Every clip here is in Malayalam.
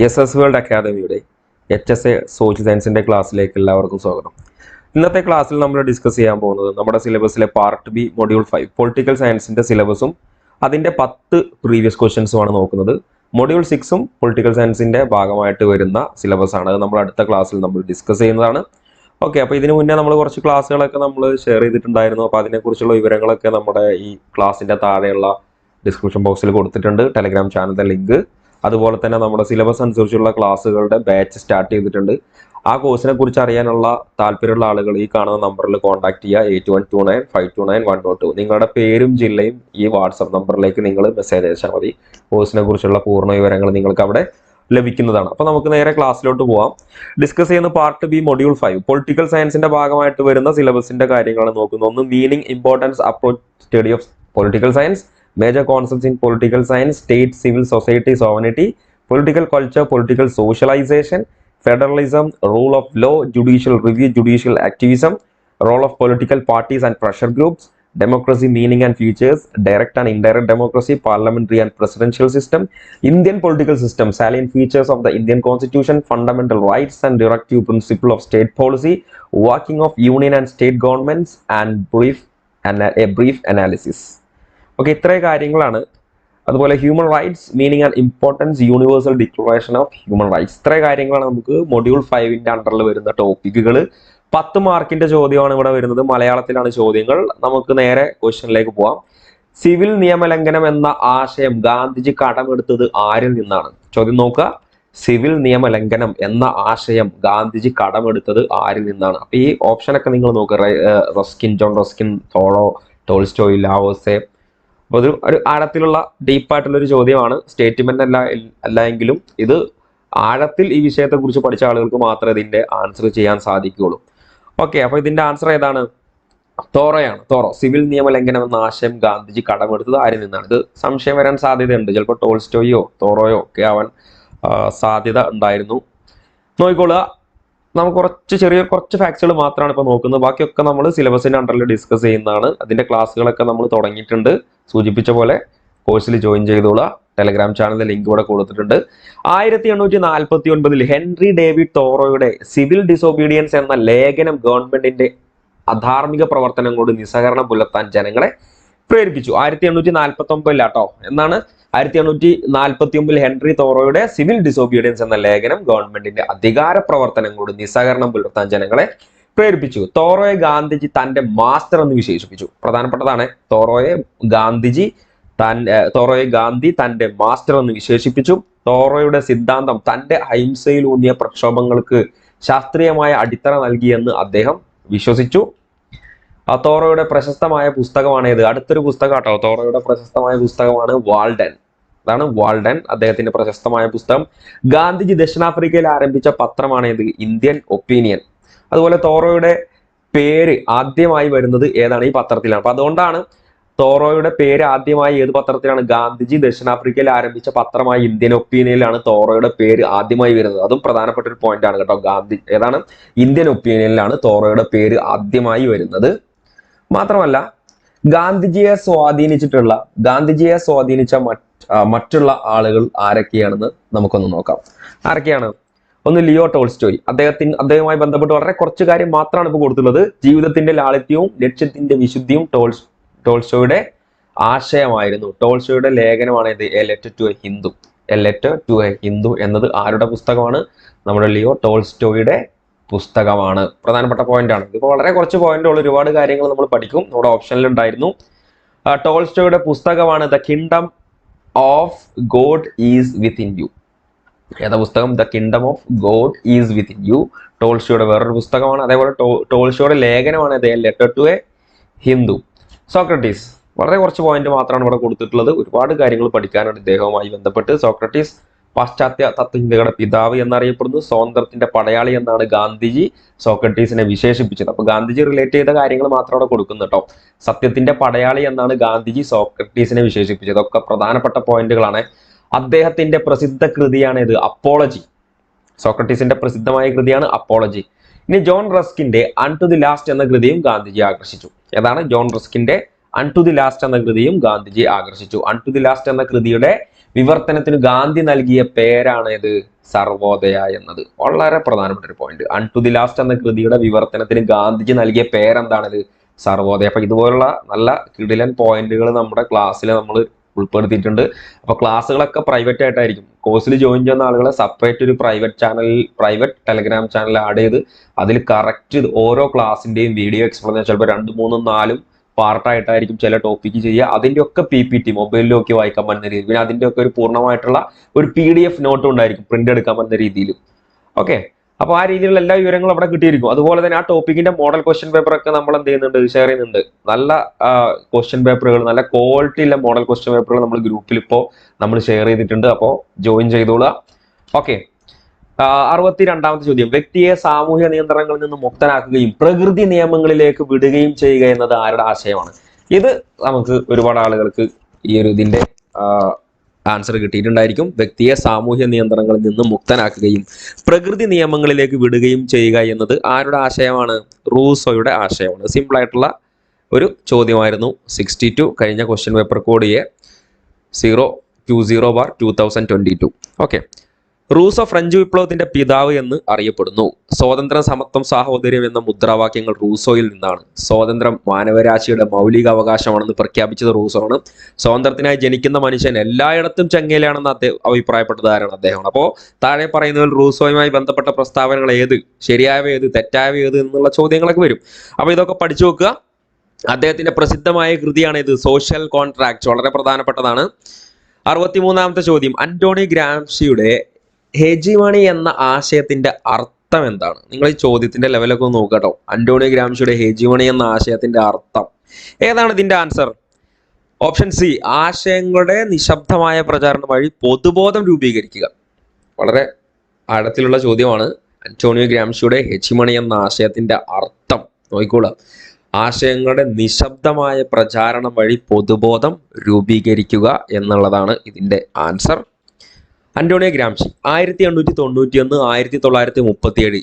SS വേൾഡ് അക്കാദമിയുടെ HSA സോഷ്യൽ സയൻസിന്റെ ക്ലാസ്സിലേക്ക് എല്ലാവർക്കും സ്വാഗതം. ഇന്നത്തെ ക്ലാസ്സിൽ നമ്മൾ ഡിസ്കസ് ചെയ്യാൻ പോകുന്നത് നമ്മുടെ സിലബസിലെ പാർട്ട് ബി മൊഡ്യൂൾ 5 പൊളിറ്റിക്കൽ സയൻസിന്റെ സിലബസും അതിന്റെ 10 പ്രീവിയസ് ക്വസ്റ്റ്യൻസുമാണ് നോക്കുന്നത്. മൊഡ്യൂൾ 6ഉം പൊളിറ്റിക്കൽ സയൻസിന്റെ ഭാഗമായിട്ട് വരുന്ന സിലബസ് ആണ്. അത് നമ്മൾ അടുത്ത ക്ലാസ്സിൽ നമ്മൾ ഡിസ്കസ് ചെയ്യുന്നതാണ്. ഓക്കെ, അപ്പോൾ ഇതിനു മുന്നേ നമ്മൾ കുറച്ച് ക്ലാസ്സുകളൊക്കെ നമ്മൾ ഷെയർ ചെയ്തിട്ടുണ്ടായിരുന്നു. അപ്പോൾ അതിനെക്കുറിച്ചുള്ള വിവരങ്ങളൊക്കെ നമ്മുടെ ഈ ക്ലാസ്സിന്റെ താഴെയുള്ള ഡിസ്ക്രിപ്ഷൻ ബോക്സിൽ കൊടുത്തിട്ടുണ്ട്. ടെലഗ്രാം ചാനലിന്റെ ലിങ്ക്, അതുപോലെ തന്നെ നമ്മുടെ സിലബസ് അനുസരിച്ചുള്ള ക്ലാസ്സുകളുടെ ബാച്ച് സ്റ്റാർട്ട് ചെയ്തിട്ടുണ്ട്. ആ കോഴ്സിനെ കുറിച്ച് അറിയാനുള്ള താല്പര്യമുള്ള ആളുകൾ ഈ കാണുന്ന നമ്പറിൽ കോൺടാക്ട് ചെയ്യുക. 8129529102. നിങ്ങളുടെ പേരും ജില്ലയും ഈ വാട്സപ്പ് നമ്പറിലേക്ക് നിങ്ങൾ മെസ്സേജ് അയച്ചാൽ മതി. കോഴ്സിനെ കുറിച്ചുള്ള പൂർണ്ണ വിവരങ്ങൾ നിങ്ങൾക്ക് അവിടെ ലഭിക്കുന്നതാണ്. അപ്പോൾ നമുക്ക് നേരെ ക്ലാസ്സിലോട്ട് പോവാം. ഡിസ്കസ് ചെയ്യുന്ന പാർട്ട് ബി മൊഡ്യൂൾ 5 പൊളിറ്റിക്കൽ സയൻസിന്റെ ഭാഗമായിട്ട് വരുന്ന സിലബസിന്റെ കാര്യങ്ങളാണ് നോക്കുന്നത്. ഒന്ന് meaning, importance, approach, study of political science, major concepts in political science, state, civil society, sovereignty, political culture, political socialization, federalism, rule of law, judicial review, judicial activism, role of political parties and pressure groups, democracy, meaning and features, direct and indirect democracy, parliamentary and presidential system, Indian political system, salient features of the Indian constitution, fundamental rights and directive principle of state policy, working of union and state governments, and a brief analysis. Okay, ഇത്രയും കാര്യങ്ങളാണ്. അതുപോലെ human rights, meaning and importance, universal declaration of human rights. ഇത്രയും കാര്യങ്ങളാണ് നമുക്ക് മൊഡ്യൂൾ 5ന്റെ അണ്ടറിൽ വരുന്ന ടോപ്പിക്കുകൾ. 10 മാർക്കിന്റെ ചോദ്യമാണ് ഇവിടെ വരുന്നത്. മലയാളത്തിലാണ് ചോദ്യങ്ങൾ. നമുക്ക് നേരെ ക്വസ്റ്റ്യനിലേക്ക് പോവാം. സിവിൽ നിയമലംഘനം എന്ന ആശയം ഗാന്ധിജി കടമെടുത്തത് ആരിൽ നിന്നാണ്? ചോദ്യം നോക്കുക. സിവിൽ നിയമലംഘനം എന്ന ആശയം ഗാന്ധിജി കടമെടുത്തത് ആരിൽ നിന്നാണ്? അപ്പൊ ഈ ഓപ്ഷനൊക്കെ നിങ്ങൾ നോക്കുക. Ruskin, John Ruskin, Thoreau, Tolstoy, Lao Tzu. അപ്പോൾ ഒരു ആഴത്തിലുള്ള ഡീപ്പായിട്ടുള്ള ഒരു ചോദ്യമാണ്. സ്റ്റേറ്റ്മെന്റ് അല്ല എങ്കിലും ഇത് ആഴത്തിൽ ഈ വിഷയത്തെ കുറിച്ച് പഠിച്ച ആളുകൾക്ക് മാത്രമേ ഇതിന്റെ ആൻസർ ചെയ്യാൻ സാധിക്കുകയുള്ളൂ. ഓക്കെ, അപ്പോൾ ഇതിന്റെ ആൻസർ ഏതാണ്? തോറോയാണ്. തോറോ. സിവിൽ നിയമലംഘനം എന്ന ആശയം ഗാന്ധിജി കടമെടുത്തത് ആരിൽ നിന്നാണ്? ഇത് സംശയം വരാൻ സാധ്യതയുണ്ട്. ചിലപ്പോൾ ടോൾസ്റ്റോയോ തോറോയോ ഒക്കെ ആവാൻ സാധ്യത ഉണ്ടായിരുന്നു. നോക്കിക്കോളുക. നമുക്ക് കുറച്ച് ഫാക്ട്സുകൾ മാത്രമാണ് ഇപ്പോൾ നോക്കുന്നത്. ബാക്കിയൊക്കെ നമ്മൾ സിലബസിന്റെ അണ്ടറിൽ ഡിസ്കസ് ചെയ്യുന്നതാണ്. അതിന്റെ ക്ലാസ്സുകളൊക്കെ നമ്മൾ തുടങ്ങിയിട്ടുണ്ട്. സൂചിപ്പിച്ച പോലെ കോഴ്സിൽ ജോയിൻ ചെയ്തോളുക. ടെലഗ്രാം ചാനലിന്റെ ലിങ്ക് ഇവിടെ കൊടുത്തിട്ടുണ്ട്. 1849 ഹെൻറി ഡേവിഡ് തോറോയുടെ സിവിൽ ഡിസോബീഡിയൻസ് എന്ന ലേഖനം ഗവൺമെന്റിന്റെ അധാർമിക പ്രവർത്തനങ്ങളോട് നിസ്സഹകരണം പുലർത്താൻ ജനങ്ങളെ പ്രേരിപ്പിച്ചു. 1849 എന്നാണ്. 1849 ഹെൻറി തോറോയുടെ സിവിൽ ഡിസോബീഡിയൻസ് എന്ന ലേഖനം ഗവൺമെന്റിന്റെ അധികാര പ്രവർത്തനങ്ങളോട് നിസ്സഹകരണം പുലർത്താൻ ജനങ്ങളെ പ്രേരിപ്പിച്ചു. തോറോയെ ഗാന്ധിജി തന്റെ മാസ്റ്റർ എന്ന് വിശേഷിപ്പിച്ചു. പ്രധാനപ്പെട്ടതാണ്. തോറോയെ ഗാന്ധി തന്റെ മാസ്റ്റർ എന്ന് വിശേഷിപ്പിച്ചു. തോറോയുടെ സിദ്ധാന്തം തന്റെ അഹിംസയിലൂന്നിയ പ്രക്ഷോഭങ്ങൾക്ക് ശാസ്ത്രീയമായ അടിത്തറ നൽകിയെന്ന് അദ്ദേഹം വിശ്വസിച്ചു. തോറോയുടെ പ്രശസ്തമായ പുസ്തകമാണ് ഇത്. അടുത്തൊരു പുസ്തകം കേട്ടോ. തോറോയുടെ പ്രശസ്തമായ പുസ്തകമാണ് വാൾഡൻ. അതാണ് വാൾഡൻ, അദ്ദേഹത്തിന്റെ പ്രശസ്തമായ പുസ്തകം. ഗാന്ധിജി ദക്ഷിണാഫ്രിക്കയിൽ ആരംഭിച്ച പത്രമാണ് ഇത്, ഇന്ത്യൻ ഒപ്പീനിയൻ. അതുപോലെ തോറോയുടെ പേര് ആദ്യമായി വരുന്നത് ഏതാണ്? ഈ പത്രത്തിലാണ്. അപ്പൊ അതുകൊണ്ടാണ് തോറോയുടെ പേര് ആദ്യമായി ഏത് പത്രത്തിലാണ്? ഗാന്ധിജി ദക്ഷിണാഫ്രിക്കയിൽ ആരംഭിച്ച പത്രമായ ഇന്ത്യൻ ഒപ്പീനിയനിലാണ് തോറോയുടെ പേര് ആദ്യമായി വരുന്നത്. അതും പ്രധാനപ്പെട്ട ഒരു പോയിന്റ് ആണ് കേട്ടോ. ഏതാണ്? ഇന്ത്യൻ ഒപ്പീനിയനിലാണ് തോറോയുടെ പേര് ആദ്യമായി വരുന്നത്. മാത്രമല്ല ഗാന്ധിജിയെ സ്വാധീനിച്ച മറ്റുള്ള ആളുകൾ ആരൊക്കെയാണെന്ന് നമുക്കൊന്ന് നോക്കാം. ആരൊക്കെയാണ്? ഒന്ന് ലിയോ ടോൾസ്റ്റോയ്. അദ്ദേഹവുമായി ബന്ധപ്പെട്ട് വളരെ കുറച്ച് കാര്യം മാത്രമാണ് ഇപ്പോൾ കൊടുത്തുള്ളത്. ജീവിതത്തിന്റെ ലാളിത്യവും ലക്ഷ്യത്തിന്റെ വിശുദ്ധിയും ടോൾസ്റ്റോയുടെ ആശയമായിരുന്നു. ടോൾസ്റ്റോയുടെ ലേഖനമാണ് ഇത്, a letter to a Hindu എന്നത് ആരുടെ പുസ്തകമാണ്? നമ്മുടെ ലിയോ ടോൾസ്റ്റോയുടെ പുസ്തകമാണ്. പ്രധാനപ്പെട്ട പോയിന്റ് ആണ്. ഇപ്പോൾ വളരെ കുറച്ച് പോയിന്റുകൾ, ഒരുപാട് കാര്യങ്ങൾ നമ്മൾ പഠിക്കും. നമ്മുടെ ഓപ്ഷനിൽ ഉണ്ടായിരുന്നു. ടോൾസ്റ്റോയുടെ പുസ്തകമാണ് the kingdom of God is within you. ഏതാ പുസ്തകം? The kingdom of God is within you. ടോൾസ്റ്റോയുടെ വേറൊരു പുസ്തകമാണ്. അതേപോലെ ടോൾസ്റ്റോയുടെ ലേഖനമാണ് the letter to a Hindu. Socrates. വളരെ കുറച്ച് പോയിന്റ് മാത്രമാണ് ഇവിടെ കൊടുത്തിട്ടുള്ളത്. ഒരുപാട് കാര്യങ്ങൾ പഠിക്കാനുണ്ട് ഇദ്ദേഹവുമായി ബന്ധപ്പെട്ട്. സോക്രട്ടീസ് പാശ്ചാത്യ തത്വചിന്തകളുടെ പിതാവ് എന്നറിയപ്പെടുന്നു. സ്വാതന്ത്ര്യത്തിന്റെ പടയാളി എന്നാണ് ഗാന്ധിജി സോക്രട്ടീസിനെ വിശേഷിപ്പിച്ചത്. അപ്പൊ ഗാന്ധിജി റിലേറ്റ് ചെയ്ത കാര്യങ്ങൾ മാത്രം അവിടെ കൊടുക്കുന്നു കേട്ടോ. സത്യത്തിന്റെ പടയാളി എന്നാണ് ഗാന്ധിജി സോക്രട്ടീസിനെ വിശേഷിപ്പിച്ചത്. ഒക്കെ പ്രധാനപ്പെട്ട പോയിന്റുകളാണ്. അദ്ദേഹത്തിന്റെ പ്രസിദ്ധ കൃതിയാണ് ഇത്, അപ്പോളജി. സോക്രട്ടീസിന്റെ പ്രസിദ്ധമായ കൃതിയാണ് അപ്പോളജി. ഇനി ജോൺ റസ്കിന്റെ അൺ ടു ദി ലാസ്റ്റ് എന്ന കൃതിയും ഗാന്ധിജി ആകർഷിച്ചു. ഏതാണ്? ജോൺ റസ്കിന്റെ അൺ ടു ദി ലാസ്റ്റ് എന്ന കൃതിയും ഗാന്ധിജി ആകർഷിച്ചു. അൺ ടു ദി ലാസ്റ്റ് എന്ന കൃതിയുടെ വിവർത്തനത്തിന് ഗാന്ധി നൽകിയ പേരാണ് ഇത് സർവോദയ എന്നത്. വളരെ പ്രധാനപ്പെട്ട ഒരു point. Unto the last എന്ന കൃതിയുടെ വിവർത്തനത്തിന് ഗാന്ധിജി നൽകിയ പേരെന്താണിത്? സർവോദയ. അപ്പൊ ഇതുപോലുള്ള നല്ല കിടിലൻ പോയിന്റുകൾ നമ്മുടെ ക്ലാസ്സിൽ നമ്മൾ ഉൾപ്പെടുത്തിയിട്ടുണ്ട്. അപ്പൊ ക്ലാസ്സുകളൊക്കെ പ്രൈവറ്റ് ആയിട്ടായിരിക്കും. കോഴ്സിൽ ജോയിൻ ചെയ്യുന്ന ആളുകളെ സെപ്പറേറ്റ് ഒരു പ്രൈവറ്റ് ടെലഗ്രാം ചാനൽ ആഡ് ചെയ്ത് അതിൽ കറക്റ്റ് ഓരോ ക്ലാസിന്റെയും വീഡിയോ എക്സ്പ്ലനേഷൻ ചിലപ്പോൾ 2, 3, 4 പാർട്ടായിട്ടായിരിക്കും ചില ടോപ്പിക്ക് ചെയ്യുക. അതിന്റെ ഒക്കെ PPT മൊബൈലിലൊക്കെ വായിക്കാൻ പറ്റുന്ന രീതിയിൽ, പിന്നെ അതിന്റെ ഒക്കെ ഒരു പൂർണ്ണമായിട്ടുള്ള ഒരു PDF നോട്ടും ഉണ്ടായിരിക്കും പ്രിന്റ് എടുക്കാൻ പറ്റുന്ന രീതിയിൽ. ഓക്കെ, അപ്പൊ ആ രീതിയിലുള്ള എല്ലാ വിവരങ്ങളും അവിടെ കിട്ടിയിരിക്കും. അതുപോലെ തന്നെ ആ ടോപ്പിക്കിന്റെ മോഡൽ ക്വസ്റ്റ്യൻ പേപ്പർ ഒക്കെ നമ്മൾ എന്ത് ചെയ്യുന്നുണ്ട്, ഷെയർ ചെയ്യുന്നുണ്ട്. നല്ല ക്വസ്റ്റ്യൻ പേപ്പറുകൾ, നല്ല ക്വാളിറ്റി ഉള്ള മോഡൽ ക്വസ്റ്റ്യൻ പേപ്പറുകൾ നമ്മൾ ഗ്രൂപ്പിൽ ഇപ്പോൾ നമ്മൾ ഷെയർ ചെയ്തിട്ടുണ്ട്. അപ്പോൾ ജോയിൻ ചെയ്തോളുക. ഓക്കെ, 62ാമത്തെ ചോദ്യം, വ്യക്തിയെ സാമൂഹ്യ നിയന്ത്രണങ്ങളിൽ നിന്ന് മുക്തനാക്കുകയും പ്രകൃതി നിയമങ്ങളിലേക്ക് വിടുകയും ചെയ്യുക എന്നത് ആരുടെ ആശയമാണ്? ഇത് നമുക്ക് ഒരുപാട് ആളുകൾക്ക് ഈ ഒരു ഇതിന്റെ ആൻസർ കിട്ടിയിട്ടുണ്ടായിരിക്കും. വ്യക്തിയെ സാമൂഹ്യ നിയന്ത്രണങ്ങളിൽ നിന്ന് മുക്തനാക്കുകയും പ്രകൃതി നിയമങ്ങളിലേക്ക് വിടുകയും ചെയ്യുക എന്നത് ആരുടെ ആശയമാണ്? റൂസോയുടെ ആശയമാണ്. സിമ്പിൾ ആയിട്ടുള്ള ഒരു ചോദ്യമായിരുന്നു. 62 കഴിഞ്ഞ question paper code 020/2022. Okay, Rousseau French വിപ്ലവത്തിന്റെ പിതാവ് എന്ന് അറിയപ്പെടുന്നു. സ്വാതന്ത്ര്യം, സമത്വം, സാഹോദര്യം എന്ന മുദ്രാവാക്യങ്ങൾ റൂസോയിൽ നിന്നാണ്. സ്വാതന്ത്ര്യം മാനവരാശിയുടെ മൗലിക അവകാശമാണെന്ന് പ്രഖ്യാപിച്ചത് റൂസോ ആണ്. സ്വാതന്ത്ര്യത്തിനായി ജനിക്കുന്ന മനുഷ്യൻ എല്ലായിടത്തും ചങ്ങലയാണെന്ന് അദ്ദേഹം അഭിപ്രായപ്പെട്ടത് ആരാണ്? അദ്ദേഹമാണ്. അപ്പോൾ താഴെ പറയുന്നതിൽ റൂസോയുമായി ബന്ധപ്പെട്ട പ്രസ്താവനകൾ ഏത്, ശരിയായവ ഏത്, തെറ്റായവ ഏത് എന്നുള്ള ചോദ്യങ്ങളൊക്കെ വരും. അപ്പോൾ ഇതൊക്കെ പഠിച്ചു വെക്കുക. അദ്ദേഹത്തിന്റെ പ്രസിദ്ധമായ കൃതിയാണ് ഇത്, സോഷ്യൽ കോൺട്രാക്ട്. വളരെ പ്രധാനപ്പെട്ടതാണ്. 63ാമത്തെ ചോദ്യം, അന്റോണിയോ ഗ്രാംഷിയുടെ ഹെജിമണി എന്ന ആശയത്തിന്റെ അർത്ഥം എന്താണ്? നിങ്ങൾ ഈ ചോദ്യത്തിന്റെ ലെവലൊക്കെ ഒന്ന് നോക്കുക കേട്ടോ. അന്റോണിയോ ഗ്രാംഷിയുടെ ഹെജിമണി എന്ന ആശയത്തിന്റെ അർത്ഥം ഏതാണ്? ഇതിന്റെ ആൻസർ ഓപ്ഷൻ സി, ആശയങ്ങളുടെ നിശബ്ദമായ പ്രചാരണം വഴി പൊതുബോധം രൂപീകരിക്കുക. വളരെ ആഴത്തിലുള്ള ചോദ്യമാണ്. അന്റോണിയോ ഗ്രാംഷിയുടെ ഹെജിമണി എന്ന ആശയത്തിന്റെ അർത്ഥം നോക്കിക്കോളാം. ആശയങ്ങളുടെ നിശബ്ദമായ പ്രചാരണം വഴി പൊതുബോധം രൂപീകരിക്കുക എന്നുള്ളതാണ് ഇതിന്റെ answer. Antonio Gramsci 1891 1937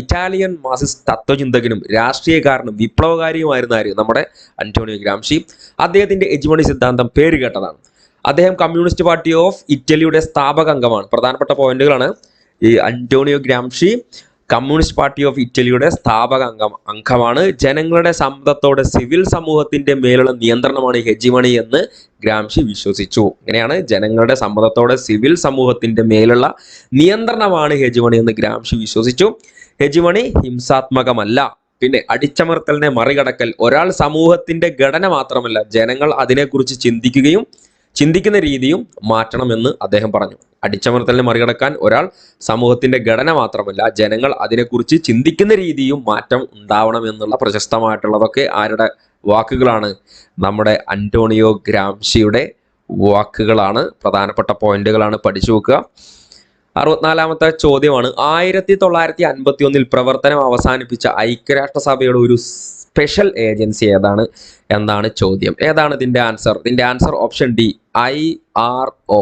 Italian Marxist തത്വചിന്തകനും രാഷ്ട്രീയക്കാരനും വിപ്ലവകാരിയുമായിരുന്ന ആര്? നമ്മുടെ അന്റോണിയോ ഗ്രാംഷി. അദ്ദേഹത്തിന്റെ ഹെജിമണി സിദ്ധാന്തം പേര് കേട്ടതാണ്. അദ്ദേഹം കമ്മ്യൂണിസ്റ്റ് പാർട്ടി ഓഫ് ഇറ്റലിയുടെ സ്ഥാപക അംഗമാണ്. പ്രധാനപ്പെട്ട പോയിന്റുകളാണ്. ഈ Antonio Gramsci communist party of ഇറ്റലിയുടെ സ്ഥാപക അംഗമാണ്. ജനങ്ങളുടെ സമ്മതത്തോടെ സിവിൽ സമൂഹത്തിന്റെ മേലുള്ള നിയന്ത്രണമാണ് ഹെജിമണി എന്ന് ഗ്രാംഷി വിശ്വസിച്ചു. ഇങ്ങനെയാണ്, ജനങ്ങളുടെ സമ്മതത്തോടെ സിവിൽ സമൂഹത്തിന്റെ മേലുള്ള നിയന്ത്രണമാണ് ഹെജിമണി എന്ന് ഗ്രാംഷി വിശ്വസിച്ചു. ഹെജിമണി ഹിംസാത്മകമല്ല, പിന്നെ അടിച്ചമർത്തലിനെ മറികടക്കൽ ഒരാൾ സമൂഹത്തിന്റെ ഘടന മാത്രമല്ല, ജനങ്ങൾ അതിനെക്കുറിച്ച് ചിന്തിക്കുന്ന രീതിയും മാറ്റണമെന്ന് അദ്ദേഹം പറഞ്ഞു. അടിച്ചമർത്തലിനെ മറികടക്കാൻ ഒരാൾ സമൂഹത്തിന്റെ ഘടന മാത്രമല്ല, ജനങ്ങൾ അതിനെക്കുറിച്ച് ചിന്തിക്കുന്ന രീതിയും മാറ്റം ഉണ്ടാവണം എന്നുള്ള പ്രശസ്തമായിട്ടുള്ളതൊക്കെ ആരുടെ വാക്കുകളാണ്? നമ്മുടെ അന്റോണിയോ ഗ്രാംഷിയുടെ വാക്കുകളാണ്. പ്രധാനപ്പെട്ട പോയിന്റുകളാണ്, പഠിച്ചു വെക്കുക. 64ാമത്തെ ചോദ്യമാണ്, 1951 പ്രവർത്തനം അവസാനിപ്പിച്ച ഐക്യരാഷ്ട്രസഭയുടെ ഒരു സ്പെഷ്യൽ ഏജൻസി ഏതാണ് എന്നാണ് ചോദ്യം. ഏതാണ് ഇതിന്റെ ആൻസർ? ഇതിന്റെ ആൻസർ ഓപ്ഷൻ ഡി, IRO.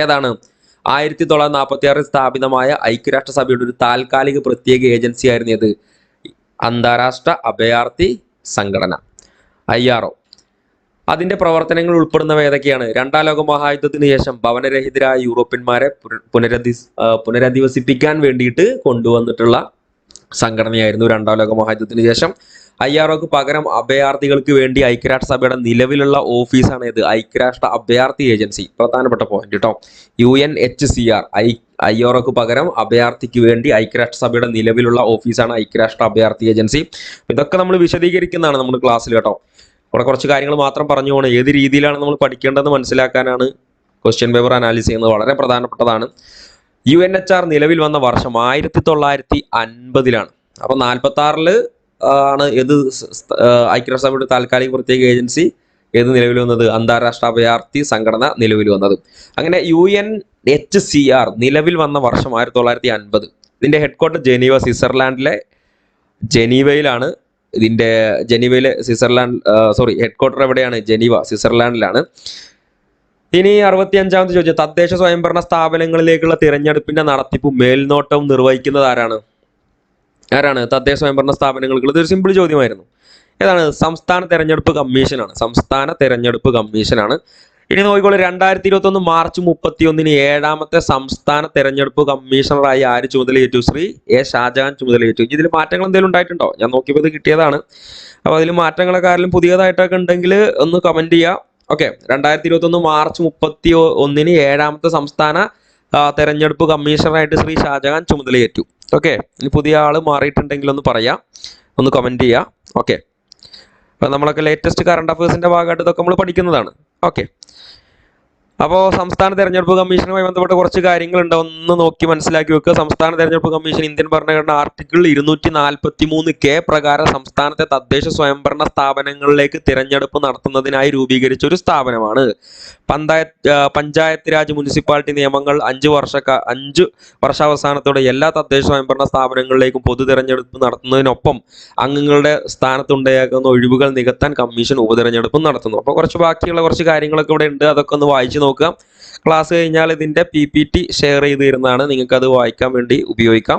ഏതാണ്? 1946 സ്ഥാപിതമായ ഐക്യരാഷ്ട്രസഭയുടെ ഒരു താൽക്കാലിക പ്രത്യേക ഏജൻസി ആയിരുന്നു ഇത്, അന്താരാഷ്ട്ര അഭയാർത്ഥി സംഘടന, IRO. അതിന്റെ പ്രവർത്തനങ്ങൾ ഉൾപ്പെടുന്നവ ഏതൊക്കെയാണ്? 2ാം ലോക മഹായുദ്ധത്തിന് ശേഷം ഭവനരഹിതരായ യൂറോപ്യന്മാരെ പുനരധിവസിപ്പിക്കാൻ വേണ്ടിയിട്ട് കൊണ്ടുവന്നിട്ടുള്ള സംഘടനയായിരുന്നു 2ാം ലോക മഹായുദ്ധത്തിന് ശേഷം. IROക്ക് പകരം അഭയാർത്ഥികൾക്ക് വേണ്ടി ഐക്യരാഷ്ട്രസഭയുടെ നിലവിലുള്ള ഓഫീസാണ് ഇത്, ഐക്യരാഷ്ട്ര അഭയാർത്ഥി ഏജൻസി. പ്രധാനപ്പെട്ട പോയിന്റ് കേട്ടോ. UNHCR. IROക്ക് പകരം അഭയാർത്ഥിക്ക് വേണ്ടി ഐക്യരാഷ്ട്രസഭയുടെ നിലവിലുള്ള ഓഫീസാണ് ഐക്യരാഷ്ട്ര അഭയാർത്ഥി ഏജൻസി. ഇതൊക്കെ നമ്മൾ വിശദീകരിക്കുന്നതാണ് നമ്മുടെ ക്ലാസ്സിൽ കേട്ടോ. ഇവിടെ കുറച്ച് കാര്യങ്ങൾ മാത്രം പറഞ്ഞു പോകണം. ഏത് രീതിയിലാണ് നമ്മൾ പഠിക്കേണ്ടതെന്ന് മനസ്സിലാക്കാനാണ് ക്വസ്റ്റ്യൻ പേപ്പർ അനാലിസിസ് ചെയ്യുന്നത്. വളരെ പ്രധാനപ്പെട്ടതാണ്. UNHR നിലവിൽ വന്ന വർഷം 1950-ലാണ്. അപ്പൊ 46-ല് ആണ് ഏത് ഐക്യരാഷ്ട്രസഭയുടെ താൽക്കാലിക പ്രത്യേക ഏജൻസി ഏത് നിലവിൽ വന്നത്? അന്താരാഷ്ട്ര അഭയാർത്ഥി സംഘടന നിലവിൽ വന്നത്. അങ്ങനെ UNHCR നിലവിൽ വന്ന വർഷം 1950. ഇതിന്റെ ഹെഡ്ക്വാർട്ടർ ജനീവ, സ്വിറ്റ്സർലാൻഡിലെ ജനീവയിലാണ്. ഇതിന്റെ ജനീവയിലെ ഹെഡ്ക്വാർട്ടർ എവിടെയാണ്? ജനീവ, സ്വിറ്റ്സർലാൻഡിലാണ്. ഇനി 65ാമത്തെ ചോദ്യം, തദ്ദേശ സ്വയംഭരണ സ്ഥാപനങ്ങളിലേക്കുള്ള തിരഞ്ഞെടുപ്പിന്റെ നടത്തിപ്പും മേൽനോട്ടവും നിർവഹിക്കുന്നത് ആരാണ്? തദ്ദേശ സ്വയംഭരണ സ്ഥാപനങ്ങൾക്ക്? ഇതൊരു സിമ്പിൾ ചോദ്യമായിരുന്നു. ഏതാണ്? സംസ്ഥാന തെരഞ്ഞെടുപ്പ് കമ്മീഷനാണ്. ഇനി നോക്കിക്കോളൂ, 2021 മാർച്ച് 31 7ാമത്തെ സംസ്ഥാന തെരഞ്ഞെടുപ്പ് കമ്മീഷണറായി ആര് ചുമതലയേറ്റു? ശ്രീ എ ഷാജഹാൻ ചുമതലയേറ്റു. ഇതിൽ മാറ്റങ്ങൾ എന്തെങ്കിലും ഉണ്ടായിട്ടുണ്ടോ? ഞാൻ നോക്കിയപ്പോൾ ഇത് കിട്ടിയതാണ്. അപ്പോൾ അതിൽ മാറ്റങ്ങളൊക്കെ ആരെങ്കിലും പുതിയതായിട്ടൊക്കെ ഉണ്ടെങ്കിൽ ഒന്ന് കമന്റ് ചെയ്യുക. ഓക്കെ, 2021 മാർച്ച് 31 7ാമത്തെ സംസ്ഥാന തെരഞ്ഞെടുപ്പ് കമ്മീഷണറായിട്ട് ശ്രീ ഷാജഹാൻ ചുമതലയേറ്റു. ഓക്കെ, ഇനി പുതിയ ആള് മാറിയിട്ടുണ്ടെങ്കിൽ ഒന്ന് പറയാം, ഒന്ന് കമന്റ് ചെയ്യുക. ഓക്കെ, അപ്പോൾ നമ്മളൊക്കെ ലേറ്റസ്റ്റ് കറണ്ട് അഫയേഴ്സിന്റെ ഭാഗമായിട്ട് ഇതൊക്കെ നമ്മൾ പഠിക്കുന്നതാണ്. ഓക്കെ, അപ്പോൾ സംസ്ഥാന തെരഞ്ഞെടുപ്പ് കമ്മീഷനുമായി ബന്ധപ്പെട്ട കുറച്ച് കാര്യങ്ങളുണ്ട്, ഒന്ന് നോക്കി മനസ്സിലാക്കി വെക്കുക. സംസ്ഥാന തെരഞ്ഞെടുപ്പ് കമ്മീഷൻ ഇന്ത്യൻ ഭരണഘടന ആർട്ടിക്കിൾ 243 പ്രകാരം സംസ്ഥാനത്തെ തദ്ദേശ സ്വയംഭരണ സ്ഥാപനങ്ങളിലേക്ക് തിരഞ്ഞെടുപ്പ് നടത്തുന്നതിനായി രൂപീകരിച്ച ഒരു സ്ഥാപനമാണ്. പഞ്ചായത്ത് രാജ് മുനിസിപ്പാലിറ്റി നിയമങ്ങൾ 5 വർഷാവസാനത്തോടെ എല്ലാ തദ്ദേശ സ്വയംഭരണ സ്ഥാപനങ്ങളിലേക്കും പൊതു തിരഞ്ഞെടുപ്പ് നടത്തുന്നതിനൊപ്പം അംഗങ്ങളുടെ സ്ഥാനത്തുണ്ടായേക്കുന്ന ഒഴിവുകൾ നികത്താൻ കമ്മീഷൻ ഉപതിരഞ്ഞെടുപ്പ് നടത്തുന്നു. അപ്പോൾ ബാക്കിയുള്ള കുറച്ച് കാര്യങ്ങളൊക്കെ ഇവിടെ ഉണ്ട്, അതൊക്കെ ഒന്ന് വായിച്ചു നോക്കാം. ക്ലാസ് കഴിഞ്ഞാൽ ഇതിന്റെ PPT ഷെയർ ചെയ്ത് തരുന്നതാണ്, നിങ്ങൾക്ക് അത് വായിക്കാൻ വേണ്ടി ഉപയോഗിക്കാം.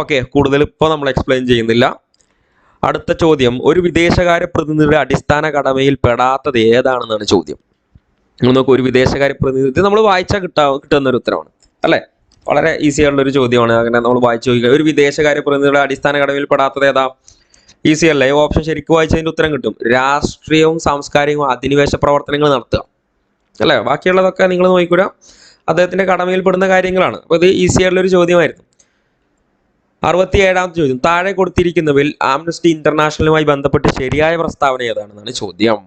ഓക്കെ, കൂടുതൽ ഇപ്പോൾ നമ്മൾ എക്സ്പ്ലെയിൻ ചെയ്യുന്നില്ല. അടുത്ത ചോദ്യം, ഒരു വിദേശകാര്യ പ്രതിനിധിയുടെ അടിസ്ഥാന കടമയിൽ പെടാത്തത് ഏതാണെന്നാണ് ചോദ്യം. നോക്കൂ, ഒരു വിദേശകാര്യ പ്രതിനിധി നമ്മൾ വായിച്ചാൽ കിട്ടുന്ന ഒരു ഉത്തരമാണ് അല്ലേ, വളരെ ഈസി ആയിട്ടുള്ള ഒരു ചോദ്യമാണ്. അങ്ങനെ നമ്മൾ വായിച്ചു നോക്കുക, ഒരു വിദേശകാര്യ പ്രതിനിധിയുടെ അടിസ്ഥാന കടമയിൽ പെടാത്തത് ഏതാ? ഈസി അല്ലേ? ഈ ഓപ്ഷൻ ശരിക്കും വായിച്ചതിന്റെ ഉത്തരം കിട്ടും. രാഷ്ട്രീയവും സാംസ്കാരികവും അധിനിവേശ പ്രവർത്തനങ്ങൾ നടത്തുക അല്ലേ. ബാക്കിയുള്ളതൊക്കെ നിങ്ങൾ നോക്കിക്കൂടാ, അദ്ദേഹത്തിന്റെ കടമയിൽ പെടുന്ന കാര്യങ്ങളാണ്. അപ്പോൾ ഇത് ഈസി ആയിട്ടുള്ള ഒരു ചോദ്യമായിരുന്നു. 67ാമത്തെ ചോദ്യം, താഴെ കൊടുത്തിരിക്കുന്നവയിൽ ആംനസ്റ്റി ഇന്റർനാഷണലുമായി ബന്ധപ്പെട്ട് ശരിയായ പ്രസ്താവന ഏതാണെന്നാണ് ചോദ്യം.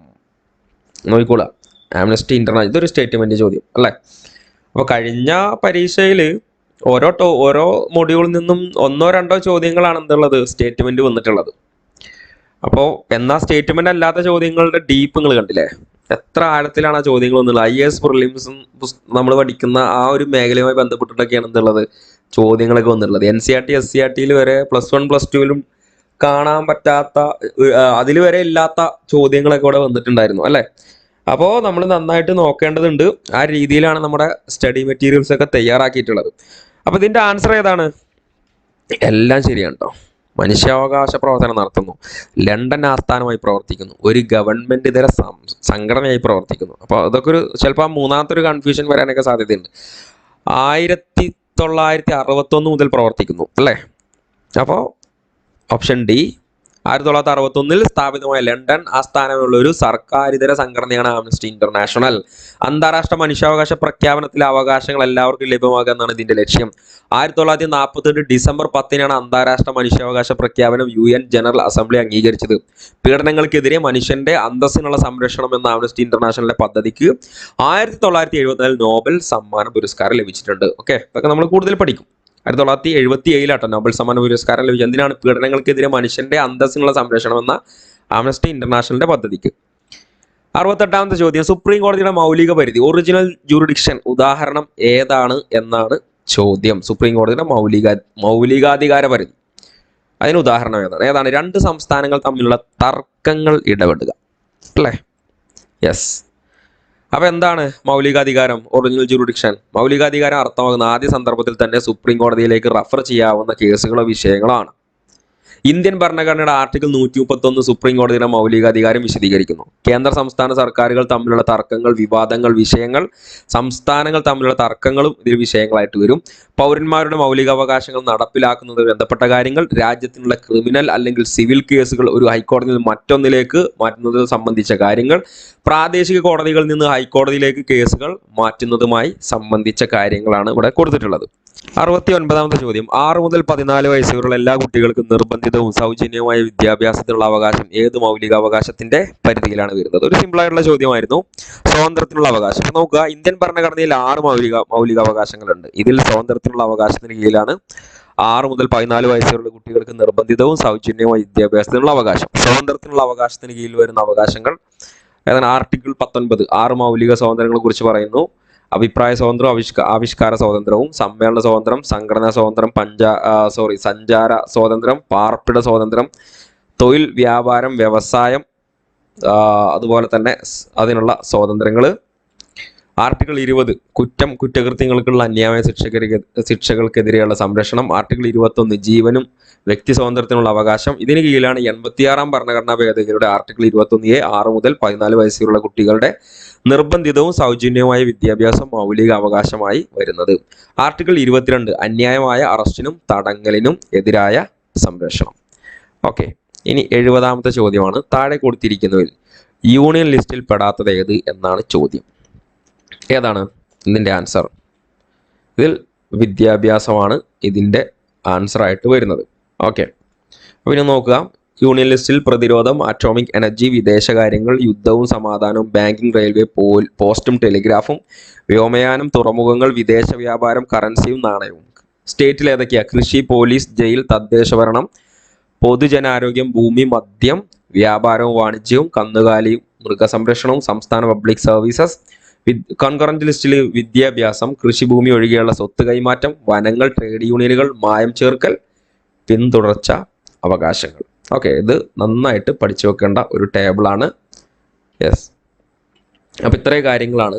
നോക്കിക്കോളാം, ആംനസ്റ്റി ഇന്റർനാഷണൽ ഇതൊരു സ്റ്റേറ്റ്മെന്റ് ചോദ്യം അല്ലേ. അപ്പോൾ കഴിഞ്ഞ പരീക്ഷയിൽ ഓരോ മൊഡ്യൂളിൽ നിന്നും 1-2 ചോദ്യങ്ങളാണ് എന്തുള്ളത്, സ്റ്റേറ്റ്മെന്റ് വന്നിട്ടുള്ളത്. അപ്പോൾ എന്നാ സ്റ്റേറ്റ്മെന്റ് അല്ലാത്ത ചോദ്യങ്ങളുടെ ഡീപ്പ് നിങ്ങൾ കണ്ടില്ലേ, എത്ര ആഴത്തിലാണ് ആ ചോദ്യങ്ങൾ വന്നുള്ളത്. IAS പ്രിലിംസും നമ്മൾ പഠിക്കുന്ന ആ ഒരു മേഖലയുമായി ബന്ധപ്പെട്ടിട്ടൊക്കെയാണ് എന്തുള്ളത്, ചോദ്യങ്ങളൊക്കെ വന്നിട്ടുള്ളത്. NCERT SCERT വരെ +1 +2 കാണാൻ പറ്റാത്ത, അതിൽ വരെ ഇല്ലാത്ത ചോദ്യങ്ങളൊക്കെ ഇവിടെ വന്നിട്ടുണ്ടായിരുന്നു അല്ലേ. അപ്പോൾ നമ്മൾ നന്നായിട്ട് നോക്കേണ്ടതുണ്ട്. ആ രീതിയിലാണ് നമ്മുടെ സ്റ്റഡി മെറ്റീരിയൽസ് ഒക്കെ തയ്യാറാക്കിയിട്ടുള്ളത്. അപ്പോൾ ഇതിന്റെ ആൻസർ ഏതാണ്? എല്ലാം ശരിയാണ് കേട്ടോ. മനുഷ്യാവകാശ പ്രവർത്തനം നടത്തുന്നു, ലണ്ടൻ ആസ്ഥാനമായി പ്രവർത്തിക്കുന്നു, ഒരു ഗവൺമെന്റ് ഇതര സംഘടനയായി പ്രവർത്തിക്കുന്നു. അപ്പോൾ അതൊക്കെ ചിലപ്പോൾ മൂന്നാമത്തെ ഒരു കൺഫ്യൂഷൻ വരാനൊക്കെ സാധ്യതയുണ്ട്. 1961 മുതൽ പ്രവർത്തിക്കുന്നു അല്ലേ. അപ്പോൾ ഓപ്ഷൻ ഡി, 1961 സ്ഥാപിതമായ ലണ്ടൻ ആസ്ഥാനമുള്ള ഒരു സർക്കാരിതര സംഘടനയാണ് ആംനസ്റ്റി ഇന്റർനാഷണൽ. അന്താരാഷ്ട്ര മനുഷ്യാവകാശ പ്രഖ്യാപനത്തിലെ അവകാശങ്ങൾ എല്ലാവർക്കും ലഭ്യമാക്കുക എന്നാണ് ഇതിന്റെ ലക്ഷ്യം. 1948 ഡിസംബർ 10 അന്താരാഷ്ട്ര മനുഷ്യാവകാശ പ്രഖ്യാപനം UN ജനറൽ അസംബ്ലി അംഗീകരിച്ചത്. പീഡനങ്ങൾക്കെതിരെ മനുഷ്യന്റെ അന്തസ്സിനുള്ള സംരക്ഷണം എന്ന ആംനസ്റ്റി ഇന്റർനാഷണലിന്റെ പദ്ധതിക്ക് 1974 നോബൽ സമ്മാന പുരസ്കാരം ലഭിച്ചിട്ടുണ്ട്. ഓക്കെ, ഇതൊക്കെ നമ്മൾ കൂടുതൽ പഠിക്കും. 1977 നോബൽ സമ്മാന പുരസ്കാരം ലഭിച്ചത് എന്തിനാണ്? പീഡനങ്ങൾക്കെതിരെ മനുഷ്യന്റെ അന്തസ്സിനുള്ള സംരക്ഷണം എന്ന ആംനസ്റ്റി ഇന്റർനാഷണലിന്റെ പദ്ധതിക്ക്. 68ാമത്തെ ചോദ്യം, സുപ്രീം കോടതിയുടെ മൗലിക പരിധി ഒറിജിനൽ ജൂറിഡിക്ഷൻ ഉദാഹരണം ഏതാണ് എന്നാണ് ചോദ്യം. സുപ്രീം കോടതിയുടെ മൗലികാധികാര പരിധി, അതിന് ഉദാഹരണം ഏതാണ്? 2 സംസ്ഥാനങ്ങൾ തമ്മിലുള്ള തർക്കങ്ങൾ ഇടപെടുക അല്ലേ. യെസ്. അപ്പൊ എന്താണ് മൗലികാധികാരം? Original jurisdiction. മൗലികാധികാരം അർത്ഥമാകുന്ന ആദ്യ സന്ദർഭത്തിൽ തന്നെ സുപ്രീം കോടതിയിലേക്ക് റഫർ ചെയ്യാവുന്ന കേസുകളോ വിഷയങ്ങളാണ്. ഇന്ത്യൻ ഭരണഘടനയുടെ ആർട്ടിക്കിൾ 131 സുപ്രീം കോടതിയുടെ മൗലികാധികാരം വിശദീകരിക്കുന്നു. കേന്ദ്ര സംസ്ഥാന സർക്കാരുകൾ തമ്മിലുള്ള തർക്കങ്ങൾ, വിവാദങ്ങൾ, വിഷയങ്ങൾ, സംസ്ഥാനങ്ങൾ തമ്മിലുള്ള തർക്കങ്ങളും ഇതിൽ വിഷയങ്ങളായിട്ട് വരും. പൗരന്മാരുടെ മൗലികാവകാശങ്ങൾ നടപ്പിലാക്കുന്നതുമായി ബന്ധപ്പെട്ട കാര്യങ്ങൾ, രാജ്യത്തിനുള്ള ക്രിമിനൽ അല്ലെങ്കിൽ സിവിൽ കേസുകൾ ഒരു ഹൈക്കോടതിയിൽ മറ്റൊന്നിലേക്ക് മാറ്റുന്നത് സംബന്ധിച്ച കാര്യങ്ങൾ, പ്രാദേശിക കോടതികളിൽ നിന്ന് ഹൈക്കോടതിയിലേക്ക് കേസുകൾ മാറ്റുന്നതുമായി സംബന്ധിച്ച കാര്യങ്ങളാണ് ഇവിടെ കൊടുത്തിട്ടുള്ളത്. 69ാമത്തെ ചോദ്യം, 6 മുതൽ 14 വയസ്സ് വരെയുള്ള എല്ലാ കുട്ടികൾക്കും നിർബന്ധിതവും സൗജന്യവുമായ വിദ്യാഭ്യാസത്തിനുള്ള അവകാശം ഏത് മൗലികാവകാശത്തിന്റെ പരിധിയിലാണ് വരുന്നത്? ഒരു സിമ്പിൾ ആയിട്ടുള്ള ചോദ്യമായിരുന്നു. സ്വാതന്ത്ര്യത്തിനുള്ള അവകാശം. നോക്കുക, ഇന്ത്യൻ ഭരണഘടനയിൽ 6 മൗലികാവകാശങ്ങളുണ്ട്. ഇതിൽ സ്വാതന്ത്ര്യത്തിനുള്ള അവകാശത്തിന് കീഴിലാണ് 6 മുതൽ 14 വയസ്സ് വരെയുള്ള കുട്ടികൾക്ക് നിർബന്ധിതവും സൗജന്യവുമായ വിദ്യാഭ്യാസത്തിനുള്ള അവകാശം. സ്വാതന്ത്ര്യത്തിനുള്ള അവകാശത്തിന് കീഴിൽ വരുന്ന അവകാശങ്ങൾ ഏതാണ്? ആർട്ടിക്കിൾ 19 6 മൗലിക സ്വാതന്ത്ര്യങ്ങളെ കുറിച്ച് പറയുന്നു. അഭിപ്രായ സ്വാതന്ത്ര്യവും ആവിഷ്കാര സ്വാതന്ത്ര്യവും, സമ്മേളന സ്വാതന്ത്ര്യം, സംഘടനാ സ്വാതന്ത്ര്യം, സഞ്ചാര സ്വാതന്ത്ര്യം, പാർപ്പിട സ്വാതന്ത്ര്യം, തൊഴിൽ, വ്യാപാരം, വ്യവസായം, അതുപോലെ തന്നെ അതിനുള്ള സ്വാതന്ത്ര്യങ്ങൾ. ആർട്ടിക്കിൾ 20 കുറ്റകൃത്യങ്ങൾക്കുള്ള അന്യായ ശിക്ഷകൾക്കെതിരെയുള്ള സംരക്ഷണം. ആർട്ടിക്കിൾ 21 ജീവനും വ്യക്തി സ്വാതന്ത്ര്യത്തിനുള്ള അവകാശം. ഇതിന് കീഴിലാണ് 86ാം ഭരണഘടനാ ഭേദഗതിയുടെ ആർട്ടിക്കിൾ 21A 6 മുതൽ 14 വയസ്സുള്ള കുട്ടികളുടെ നിർബന്ധിതവും സൗജന്യവുമായ വിദ്യാഭ്യാസം മൗലിക അവകാശമായി വരുന്നത്. ആർട്ടിക്കിൾ 22 അന്യായമായ അറസ്റ്റിനും തടങ്കലിനും എതിരായ സംരക്ഷണം. ഓക്കെ, ഇനി 70ാമത്തെ ചോദ്യമാണ്. താഴെ കൊടുത്തിരിക്കുന്നതിൽ യൂണിയൻ ലിസ്റ്റിൽ പെടാത്തത് ഏത് എന്നാണ് ചോദ്യം. ഏതാണ് ഇതിൻ്റെ ആൻസർ? ഇതിൽ വിദ്യാഭ്യാസമാണ് ഇതിൻ്റെ ആൻസർ ആയിട്ട് വരുന്നത്. ഓക്കെ, അപ്പോൾ ഇനി നോക്കുക. യൂണിയൻ ലിസ്റ്റിൽ പ്രതിരോധം, അറ്റോമിക് എനർജി, വിദേശകാര്യങ്ങൾ, യുദ്ധവും സമാധാനവും, ബാങ്കിങ്, റെയിൽവേ, പോസ്റ്റും ടെലിഗ്രാഫും, വ്യോമയാനം, തുറമുഖങ്ങൾ, വിദേശ വ്യാപാരം, കറൻസിയും നാണയവും. സ്റ്റേറ്റിൽ ഏതൊക്കെയാ? കൃഷി, പോലീസ്, ജയിൽ, തദ്ദേശഭരണം, പൊതുജനാരോഗ്യം, ഭൂമി, മദ്യം, വ്യാപാരവും വാണിജ്യവും, കന്നുകാലിയും മൃഗസംരക്ഷണവും, സംസ്ഥാന പബ്ലിക് സർവീസസ്. കൺകറന്റ് ലിസ്റ്റിൽ വിദ്യാഭ്യാസം, കൃഷിഭൂമി ഒഴികെയുള്ള സ്വത്ത് കൈമാറ്റം, വനങ്ങൾ, ട്രേഡ് യൂണിയനുകൾ, മായം ചേർക്കൽ, പിന്തുടർച്ച അവകാശങ്ങൾ. ഓക്കെ, ഇത് നന്നായിട്ട് പഠിച്ചു വെക്കേണ്ട ഒരു ടേബിളാണ്. യെസ്, അപ്പോൾ ഇത്രയും കാര്യങ്ങളാണ്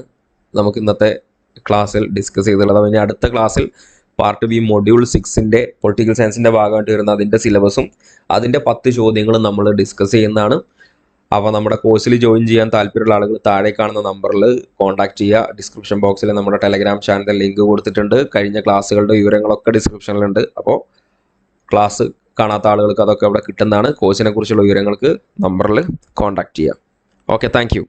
നമുക്ക് ഇന്നത്തെ ക്ലാസ്സിൽ ഡിസ്കസ് ചെയ്തിട്ടുള്ളത്. അപ്പോൾ ഇനി അടുത്ത ക്ലാസ്സിൽ പാർട്ട് ബി മൊഡ്യൂൾ 6 പൊളിറ്റിക്കൽ സയൻസിൻ്റെ ഭാഗമായിട്ട് വരുന്ന അതിൻ്റെ സിലബസും അതിൻ്റെ 10 ചോദ്യങ്ങളും നമ്മൾ ഡിസ്കസ് ചെയ്യുന്നതാണ്. അപ്പോൾ നമ്മുടെ കോഴ്സിൽ ജോയിൻ ചെയ്യാൻ താല്പര്യമുള്ള ആളുകൾ താഴെ കാണുന്ന നമ്പറിൽ കോൺടാക്ട് ചെയ്യുക. ഡിസ്ക്രിപ്ഷൻ ബോക്സിൽ നമ്മുടെ ടെലഗ്രാം ചാനൽ ലിങ്ക് കൊടുത്തിട്ടുണ്ട്. കഴിഞ്ഞ ക്ലാസ്സുകളുടെ വിവരങ്ങളൊക്കെ ഡിസ്ക്രിപ്ഷനിലുണ്ട്. അപ്പോൾ ക്ലാസ് കാണാത്ത ആളുകൾക്ക് അതൊക്കെ അവിടെ കിട്ടുന്നതാണ്. കോഴ്സിനെ കുറിച്ചുള്ള വിവരങ്ങൾക്ക് നമ്പറിൽ കോൺടാക്ട് ചെയ്യുക. Okay, thank you.